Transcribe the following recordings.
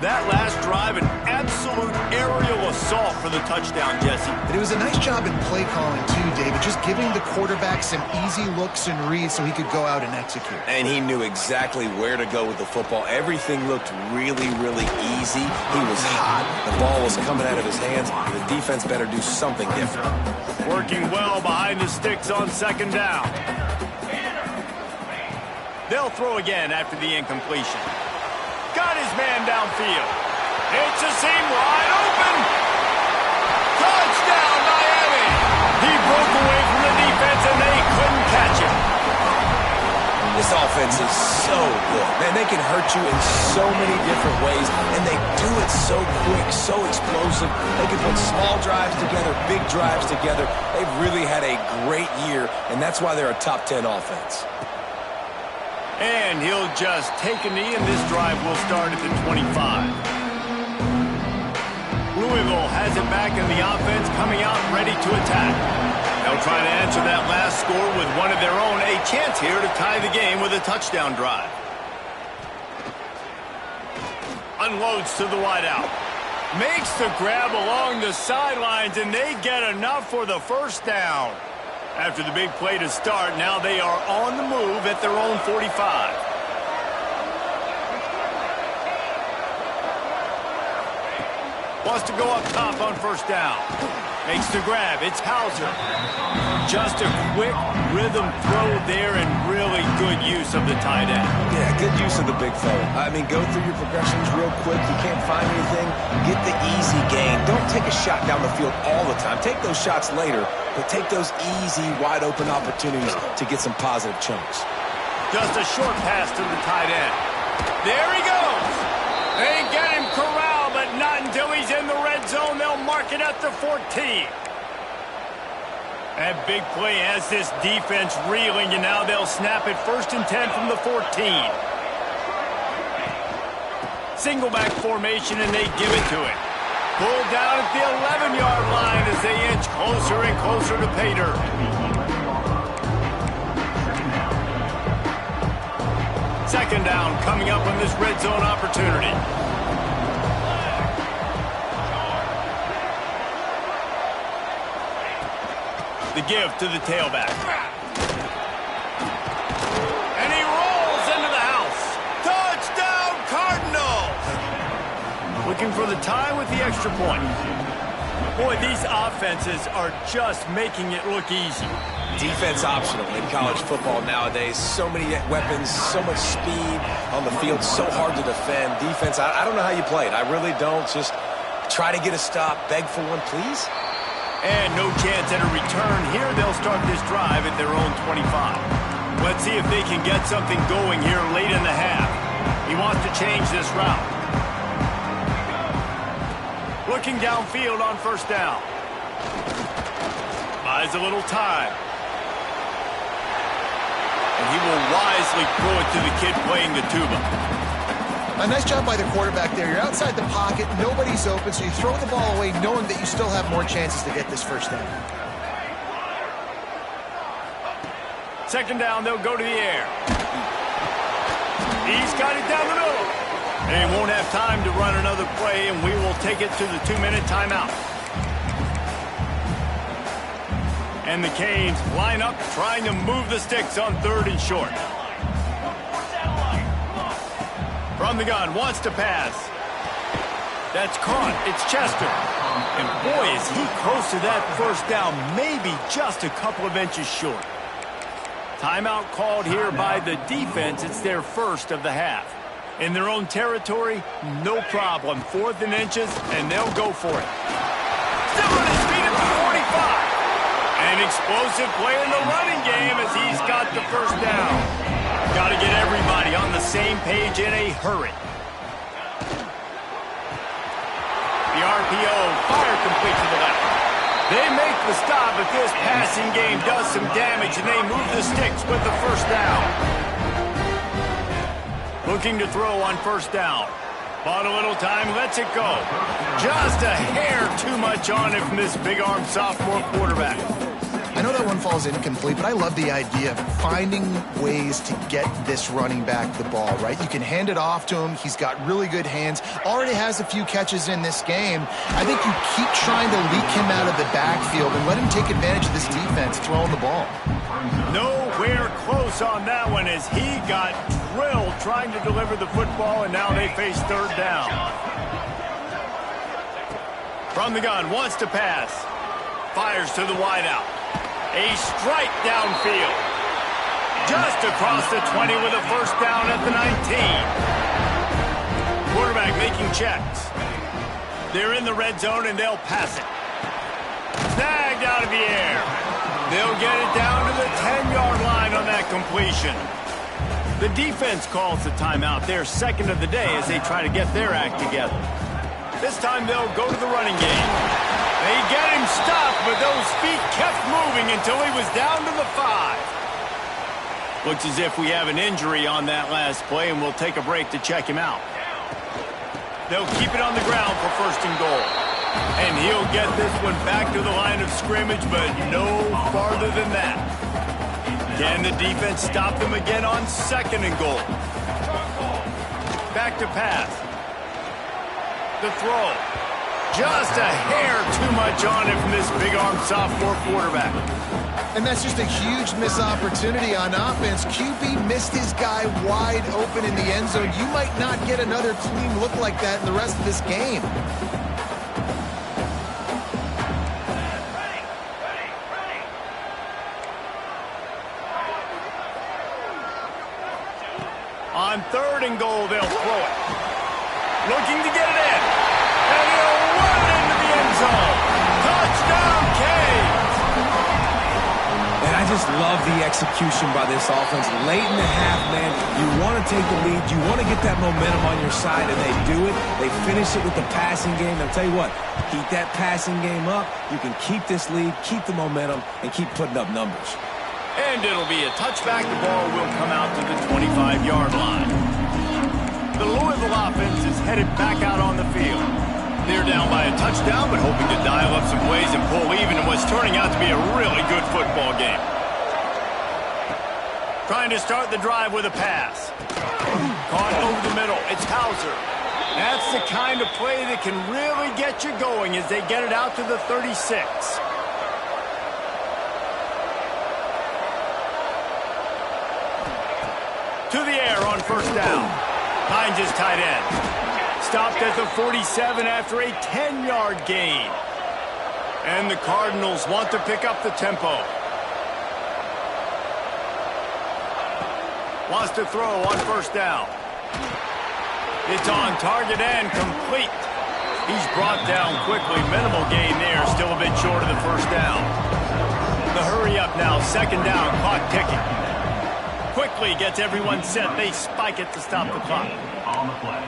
That last drive, an absolute aerial assault for the touchdown, Jesse. And it was a nice job in play calling, too, David, just giving the quarterback some easy looks and reads so he could go out and execute. And he knew exactly where to go with the football. Everything looked really, really easy. He was hot. The ball was coming out of his hands. The defense better do something different. Working well behind the sticks on second down. They'll throw again after the incompletion. Got his man downfield. It's a seam wide open. Touchdown, Miami. He broke away from the defense and they couldn't catch him. This offense is so good. Man, they can hurt you in so many different ways, and they do it so quick, so explosive. They can put small drives together, big drives together. They've really had a great year, and that's why they're a top 10 offense. And he'll just take a knee, and this drive will start at the 25. Louisville has it back in the offense, coming out ready to attack. They'll try to answer that last score with one of their own. A chance here to tie the game with a touchdown drive. Unloads to the wideout. Makes the grab along the sidelines, and they get enough for the first down. After the big play to start, now they are on the move at their own 45. Wants to go up top on first down. Makes the grab. It's Hauser. Just a quick rhythm throw there and really good use of the tight end. Yeah, good use of the big fella. I mean, go through your progressions real quick. You can't find anything. Get the easy gain. Don't take a shot down the field all the time. Take those shots later, but take those easy, wide-open opportunities to get some positive chunks. Just a short pass to the tight end. There he goes. They get him corralled, but not until he's in the red zone. They'll mark it at the 14. That big play has this defense reeling, and now they'll snap it 1st and 10 from the 14. Single back formation, and they give it to him. Pulled down at the 11-yard line as they inch closer and closer to pay dirt. Second down coming up on this red zone opportunity. The give to the tailback. And he rolls into the house. Touchdown, Cardinals! Looking for the tie with the extra point. Boy, these offenses are just making it look easy. Defense optional in college football nowadays. So many weapons, so much speed on the field, so hard to defend. Defense, I don't know how you play it. I really don't. Just try to get a stop, beg for one, please. And no chance at a return here. They'll start this drive at their own 25. Let's see if they can get something going here late in the half. He wants to change this route. Looking downfield on first down. Buys a little time. And he will wisely throw it to the kid playing the tuba. A nice job by the quarterback there. You're outside the pocket, nobody's open, so you throw the ball away knowing that you still have more chances to get this first down. Second down, they'll go to the air. He's got it down the middle. They won't have time to run another play, and we will take it to the 2-minute timeout. And the Canes line up, trying to move the sticks on 3rd and short. From the gun, wants to pass. That's caught. It's Chester. And boy, is he close to that first down, maybe just a couple of inches short. Timeout called here by the defense. It's their first of the half. In their own territory, no problem. 4th and inches, and they'll go for it. Still on his feet at the 45. An explosive play in the running game as he's got the first down. Got to get everybody on the same page in a hurry. The RPO, fire complete to the left. They make the stop, but this passing game does some damage, and they move the sticks with the first down. Looking to throw on first down. Bought a little time, lets it go. Just a hair too much on it from this big-armed sophomore quarterback. I know that one falls incomplete, but I love the idea of finding ways to get this running back the ball, right? You can hand it off to him. He's got really good hands. Already has a few catches in this game. I think you keep trying to leak him out of the backfield and let him take advantage of this defense throwing the ball. Nowhere close on that one as he got drilled trying to deliver the football, and now they face third down. From the gun, wants to pass. Fires to the wideout. A strike downfield. Just across the 20 with a first down at the 19. Quarterback making checks. They're in the red zone and they'll pass it. Snagged out of the air. They'll get it down to the 10-yard line on that completion. The defense calls the timeout. Their second of the day as they try to get their act together. This time they'll go to the running game. They get him stopped, but those feet kept moving until he was down to the 5. Looks as if we have an injury on that last play, and we'll take a break to check him out. They'll keep it on the ground for first and goal. And he'll get this one back to the line of scrimmage, but no farther than that. Can the defense stop them again on second and goal? Back to pass. The throw. Just a hair too much on it from this big-armed sophomore quarterback. And that's just a huge missed opportunity on offense. QB missed his guy wide open in the end zone. You might not get another clean look like that in the rest of this game. On third and goal, they'll throw it. Looking to get it in. And he'll run it into the end zone. Touchdown, Canes! And I just love the execution by this offense. Late in the half, man, you want to take the lead. You want to get that momentum on your side, and they do it. They finish it with the passing game. I'll tell you what, keep that passing game up. You can keep this lead, keep the momentum, and keep putting up numbers. And it'll be a touchback. The ball will come out to the 25-yard line. The Louisville offense is headed back out on the field. They're down by a touchdown, but hoping to dial up some plays and pull even in what's turning out to be a really good football game. Trying to start the drive with a pass. Caught over the middle. It's Hauser. That's the kind of play that can really get you going as they get it out to the 36. To the air on first down. Finds his tight end. Stopped at the 47 after a 10-yard gain. And the Cardinals want to pick up the tempo. Wants to throw on first down. It's on target and complete. He's brought down quickly. Minimal gain there. Still a bit short of the first down. The hurry up now. Second down. Clock ticking. Quickly gets everyone set. They spike it to stop the clock. On the play.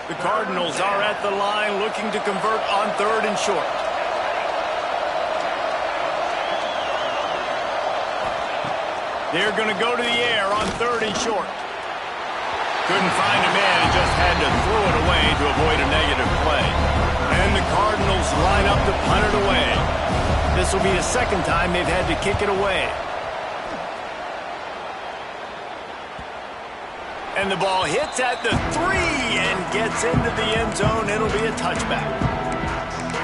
The Cardinals are at the line looking to convert on third and short. They're going to go to the air on third and short. Couldn't find a man and just had to throw it away to avoid a negative play. And the Cardinals line up to punt it away. This will be the second time they've had to kick it away. And the ball hits at the 3 and gets into the end zone. It'll be a touchback.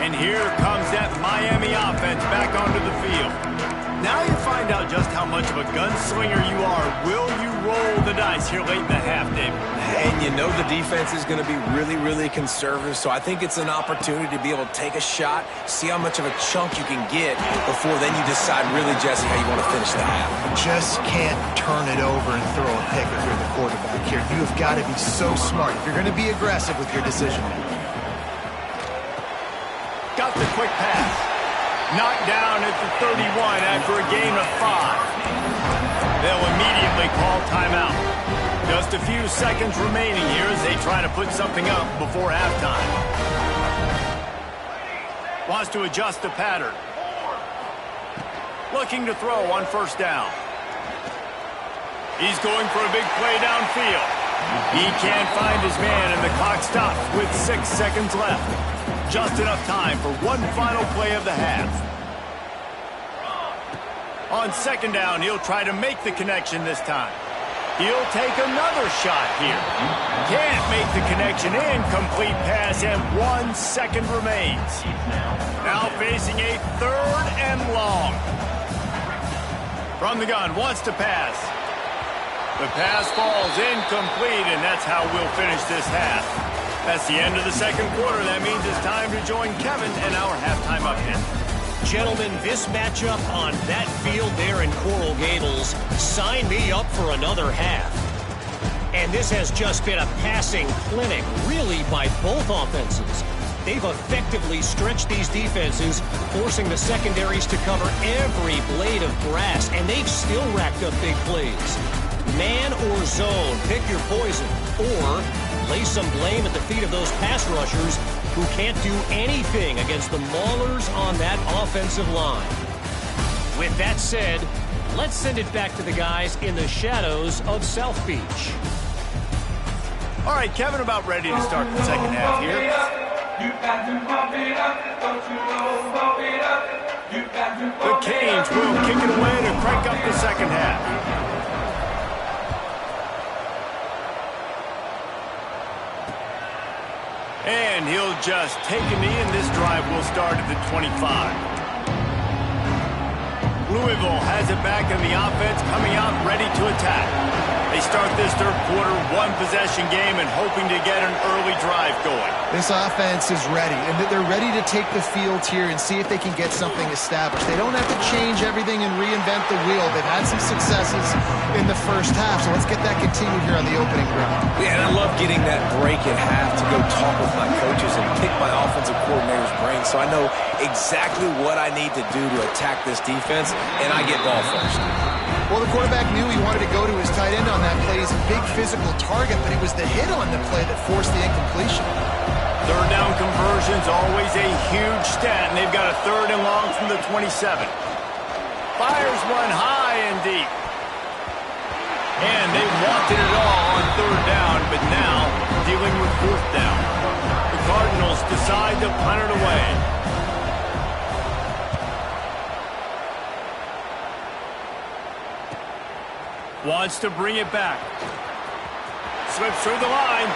And here comes that Miami offense back onto the field. Now you find out just how much of a gunslinger you are. Will you roll the dice here late in the half, David? And you know the defense is going to be really, really conservative, so I think it's an opportunity to be able to take a shot, see how much of a chunk you can get before then you decide really, Jesse, how you want to finish the half. Just can't turn it over and throw a pick if you're the quarterback here. You have got to be so smart if you're going to be aggressive with your decision making. Got the quick pass. Knocked down at the 31 after a gain of 5. They'll immediately call timeout. Just a few seconds remaining here as they try to put something up before halftime. Wants to adjust the pattern. Looking to throw on first down. He's going for a big play downfield. He can't find his man, and the clock stops with 6 seconds left. Just enough time for one final play of the half. On second down, he'll try to make the connection this time. He'll take another shot here. Can't make the connection. Incomplete pass, and 1 second remains. Now facing a 3rd and long. From the gun, wants to pass. The pass falls incomplete, and that's how we'll finish this half. That's the end of the second quarter. That means it's time to join Kevin and our halftime update. Gentlemen, this matchup on that field there in Coral Gables, sign me up for another half. And this has just been a passing clinic, really, by both offenses. They've effectively stretched these defenses, forcing the secondaries to cover every blade of grass, and they've still racked up big plays. Man or zone, pick your poison, or lay some blame at the feet of those pass rushers who can't do anything against the maulers on that offensive line. With that said, let's send it back to the guys in the shadows of South Beach. All right, Kevin, about ready to start the second half here. The Canes will kick it away to crank up the second half. And he'll just take a knee, and this drive will start at the 25. Louisville has it back in the offense, coming out ready to attack. They start this third quarter, 1-possession game, and hoping to get an early drive going. This offense is ready, and they're ready to take the field here and see if they can get something established. They don't have to change everything and reinvent the wheel. They've had some successes in the first half, so let's get that continued here on the opening drive. Yeah, and I love getting that break at half to go talk with my coaches and pick my offensive coordinator's brain so I know exactly what I need to do to attack this defense, and I get ball first. Well, the quarterback knew he wanted to go to his tight end on that play. He's a big physical target, but it was the hit on the play that forced the incompletion. Third down conversion's always a huge stat, and they've got a 3rd and long from the 27. Fires one high and deep. And they wanted it all on 3rd down, but now dealing with 4th down. The Cardinals decide to punt it away. Wants to bring it back. Slips through the line.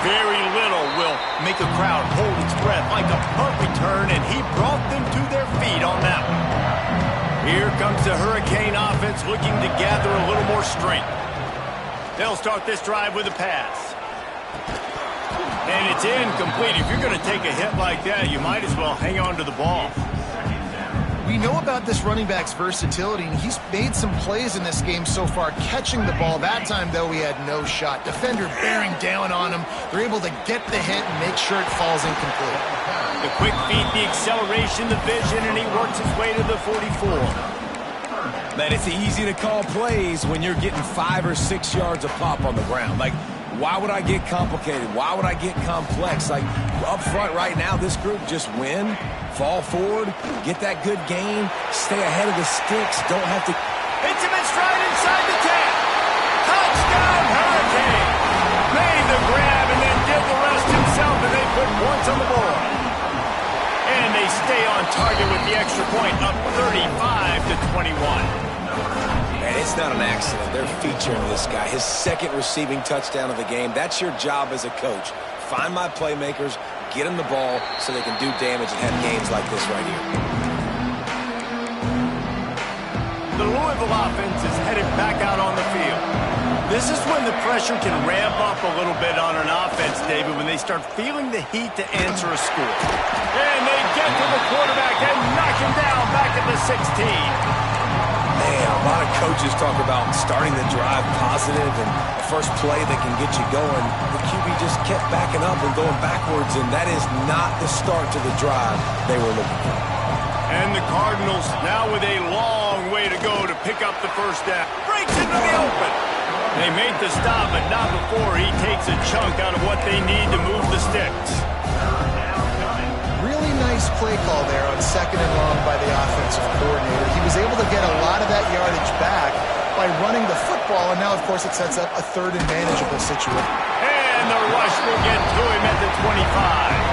Very little will make a crowd hold its breath like a punt return, and he brought them to their feet on that one. Here comes the Hurricane offense looking to gather a little more strength. They'll start this drive with a pass. And it's incomplete. If you're going to take a hit like that, you might as well hang on to the ball. We know about this running back's versatility, and he's made some plays in this game so far, catching the ball. That time, though, he had no shot. Defender bearing down on him. They're able to get the hit and make sure it falls incomplete. The quick feet, the acceleration, the vision, and he works his way to the 44. Man, it's easy to call plays when you're getting 5 or 6 yards a pop on the ground. Like, why would I get complicated? Why would I get complex? Like, up front right now, this group just win, fall forward, get that good gain, stay ahead of the sticks, don't have to... Hits him in stride inside the 10. Touchdown, Hurricane. Made the grab and then did the rest himself, and they put points on the board. And they stay on target with the extra point, up 35-21. And it's not an accident. They're featuring this guy. His 2nd receiving touchdown of the game. That's your job as a coach. Find my playmakers, get them the ball so they can do damage and have games like this right here. The Louisville offense is headed back out on the field. This is when the pressure can ramp up a little bit on an offense, David, when they start feeling the heat to answer a score. And they get to the quarterback and knock him down back at the 16. Man, a lot of coaches talk about starting the drive positive and the first play that can get you going. The QB just kept backing up and going backwards, and that is not the start to the drive they were looking for. And the Cardinals now with a long way to go to pick up the first down. Breaks into the open. They made the stop, but not before he takes a chunk out of what they need to move the sticks. Really nice play call there on 2nd and long by the offensive coordinator. He was able to get a lot of that yardage back by running the football, and now, of course, it sets up a 3rd and manageable situation. And the rush will get to him at the 25.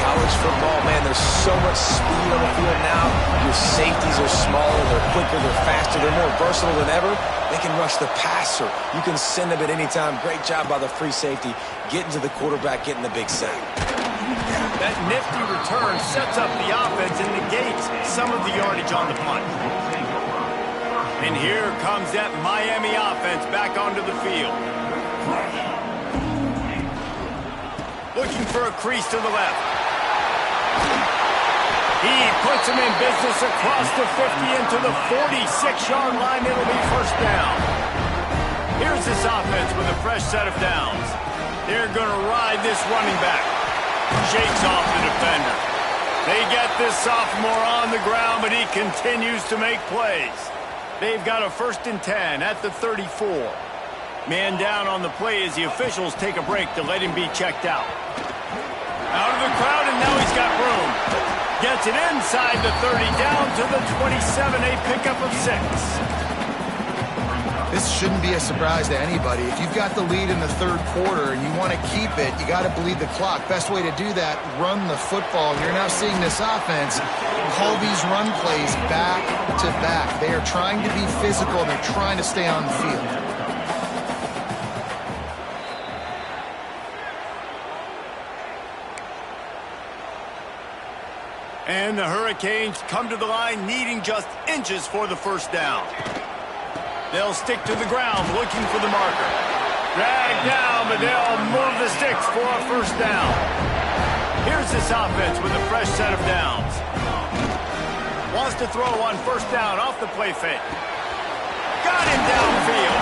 college football, man, there's so much speed on the field now. Your safeties are smaller, they're quicker, they're faster, they're more versatile than ever. They can rush the passer. You can send them at any time. Great job by the free safety, getting to the quarterback, getting the big sack. That nifty return sets up the offense and negates some of the yardage on the punt. And here comes that Miami offense back onto the field. Looking for a crease to the left. He puts him in business across the 50 into the 46-yard line. It'll be first down. Here's this offense with a fresh set of downs. They're going to ride this running back. Shakes off the defender. They get this sophomore on the ground, but he continues to make plays. They've got a 1st and 10 at the 34. Man down on the play as the officials take a break to let him be checked out. Out of the crowd, and now he's got room. Gets it inside the 30, down to the 27, a pickup of 6. This shouldn't be a surprise to anybody. If you've got the lead in the 3rd quarter and you want to keep it, you got to bleed the clock. Best way to do that, run the football. You're now seeing this offense call these run plays back to back. They are trying to be physical, and they're trying to stay on the field. And the Hurricanes come to the line needing just inches for the first down. They'll stick to the ground looking for the marker. Drag down, but they'll move the sticks for a first down. Here's this offense with a fresh set of downs. Wants to throw on first down off the play fake. Got him downfield.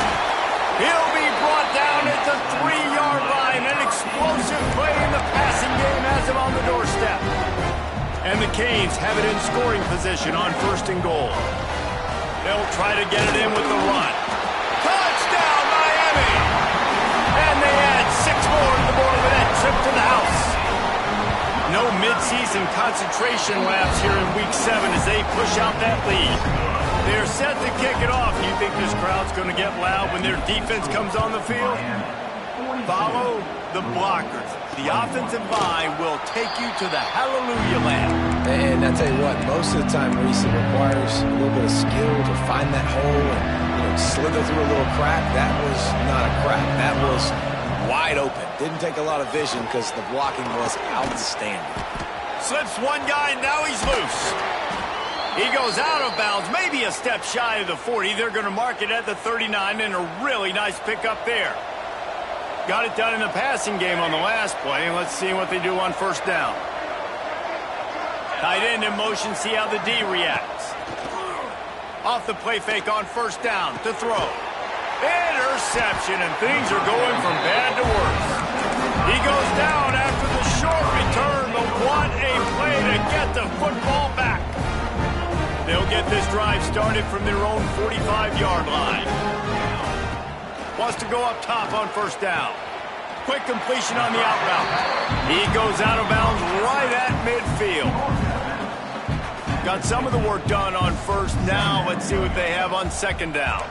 He'll be brought down at the 3-yard line. An explosive play in the passing game has him on the doorstep. And the Canes have it in scoring position on 1st and goal. They'll try to get it in with the run. Touchdown, Miami! And they add 6 more to the board with that trip to the house. No midseason concentration laps here in Week 7 as they push out that lead. They're set to kick it off. You think this crowd's going to get loud when their defense comes on the field? Follow the blockers. The offensive line will take you to the hallelujah land. And I tell you what, most of the time, Reese, it requires a little bit of skill to find that hole and slither through a little crack. That was not a crack. That was wide open. Didn't take a lot of vision because the blocking was outstanding. Slips one guy, now he's loose. He goes out of bounds, maybe a step shy of the 40. They're going to mark it at the 39, and a really nice pickup there. Got it done in the passing game on the last play, and let's see what they do on first down. Tight end in motion, see how the D reacts. Off the play fake on first down to throw. Interception, and things are going from bad to worse. He goes down after the short return, but what a play to get the football back. They'll get this drive started from their own 45-yard line. Wants to go up top on first down. Quick completion on the out route. He goes out of bounds right at midfield. Got some of the work done on first down. Let's see what they have on second down.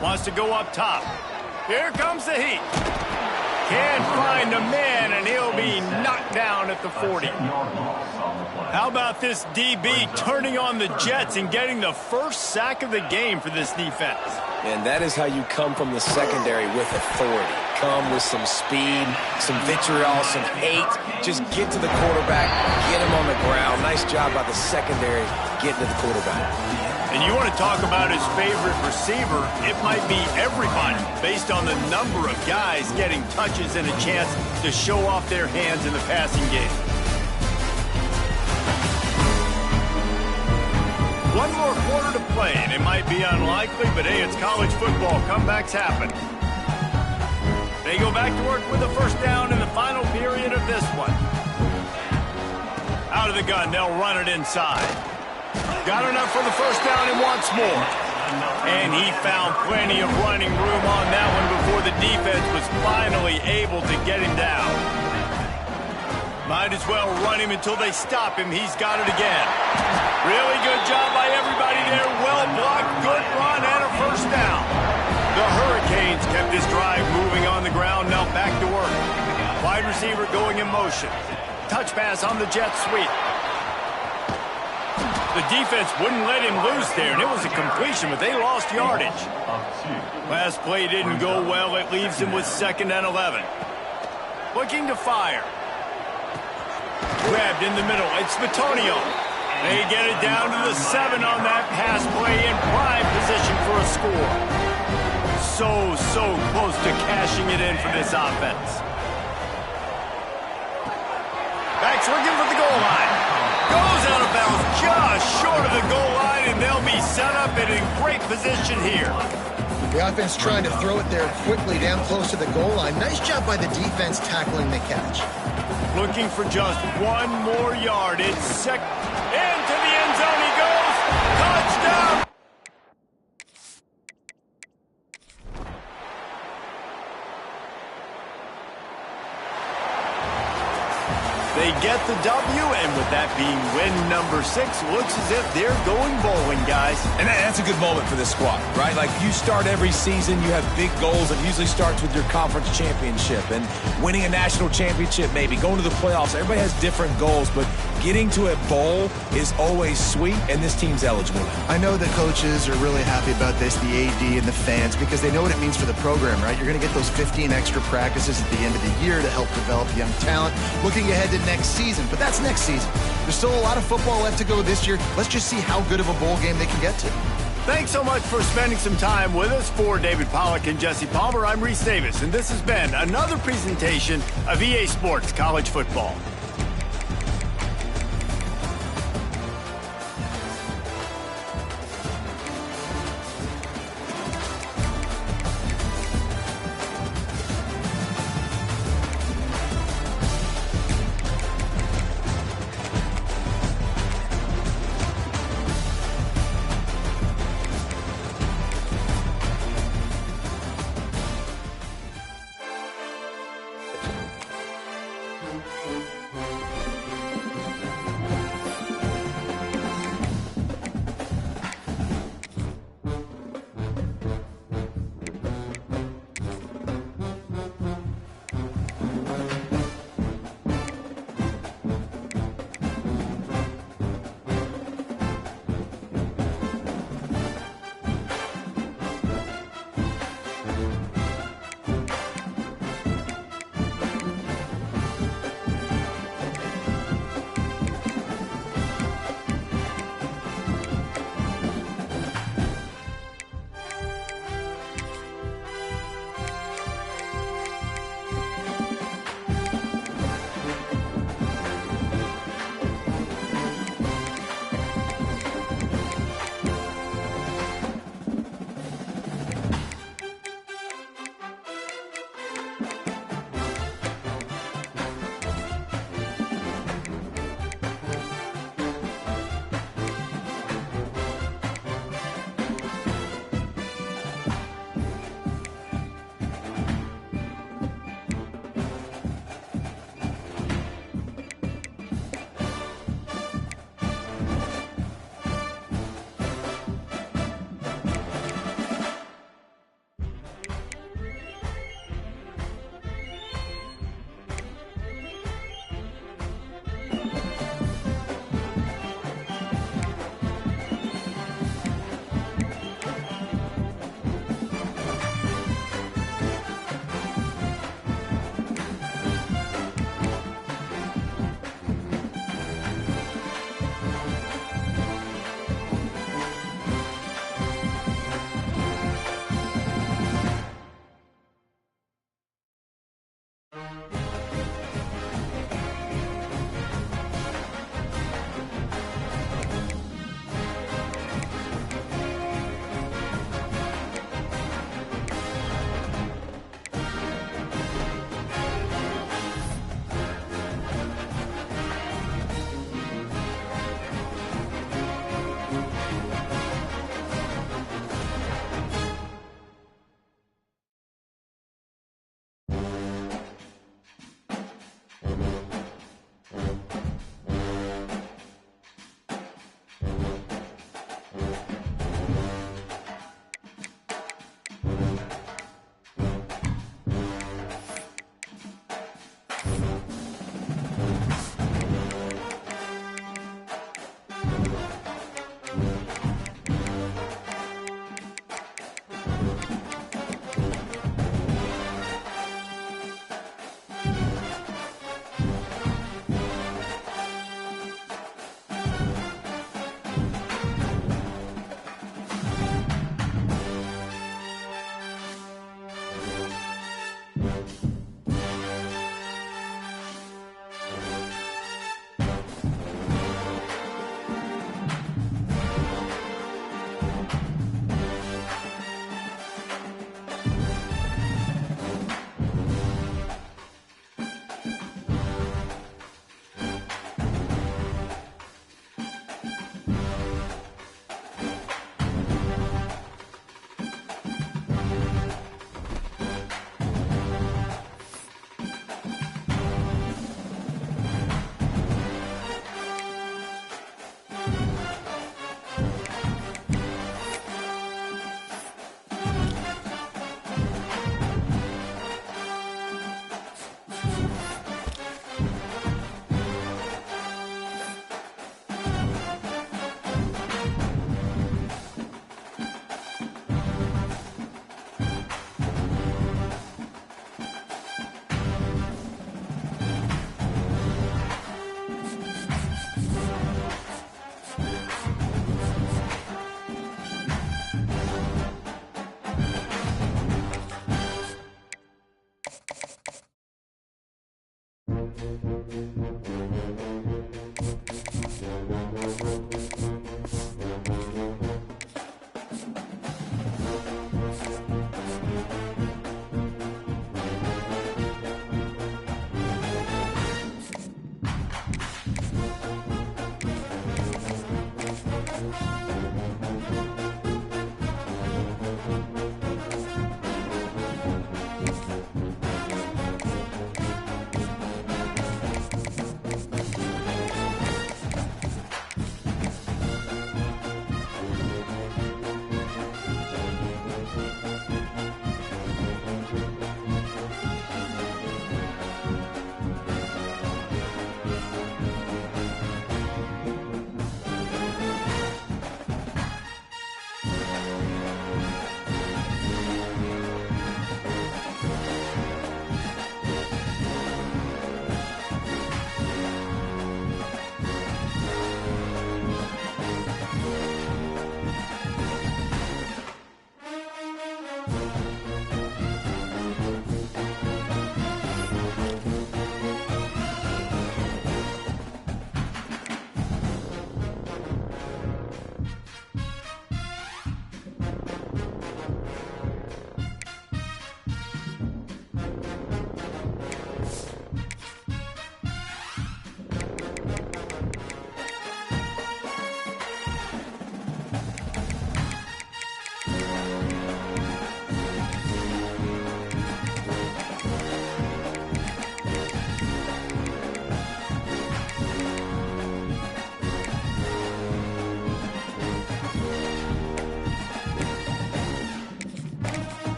Wants to go up top. Here comes the heat. Can't find a man, and he'll be knocked down at the 40. How about this DB turning on the Jets and getting the first sack of the game for this defense? And that is how you come from the secondary with authority. Come with some speed, some vitriol, some hate. Just get to the quarterback, get him on the ground. Nice job by the secondary getting to the quarterback. And you want to talk about his favorite receiver, it might be everybody based on the number of guys getting touches and a chance to show off their hands in the passing game. One more quarter to play, and it might be unlikely, but hey, it's college football. Comebacks happen. They go back to work with a first down in the final period of this one. Out of the gun, they'll run it inside. Got enough for the first down and wants more. And he found plenty of running room on that one before the defense was finally able to get him down. Might as well run him until they stop him. He's got it again. Really good job by everybody there. Well blocked, good run, and a first down. The Hurricanes kept this drive moving on the ground. Now back to work. Wide receiver going in motion. Touch pass on the jet sweep. The defense wouldn't let him loose there, and it was a completion, but they lost yardage. Last play didn't go well. It leaves him with 2nd and 11. Looking to fire. Grabbed in the middle. It's Bitonio. They get it down to the 7 on that pass play in prime position for a score. So close to cashing it in for this offense. Back's looking for the goal line. Goes out of bounds just short of the goal line, and they'll be set up and in great position here. The offense trying to throw it there quickly down close to the goal line. Nice job by the defense tackling the catch. Looking for just 1 more yard. It's into the end zone he goes. Touchdown! They get the W, and with that being win number 6, looks as if they're going bowling, guys. And that's a good moment for this squad, right? Like, you start every season, you have big goals. It usually starts with your conference championship and winning a national championship, maybe going to the playoffs. Everybody has different goals, but getting to a bowl is always sweet, and this team's eligible now. I know the coaches are really happy about this, the AD and the fans, because they know what it means for the program, right? You're going to get those 15 extra practices at the end of the year to help develop young talent. Looking ahead to next season, but that's next season. There's still a lot of football left to go this year. Let's just see how good of a bowl game they can get to. Thanks so much for spending some time with us. For David Pollack and Jesse Palmer, I'm Reese Davis, and this has been another presentation of EA Sports College Football.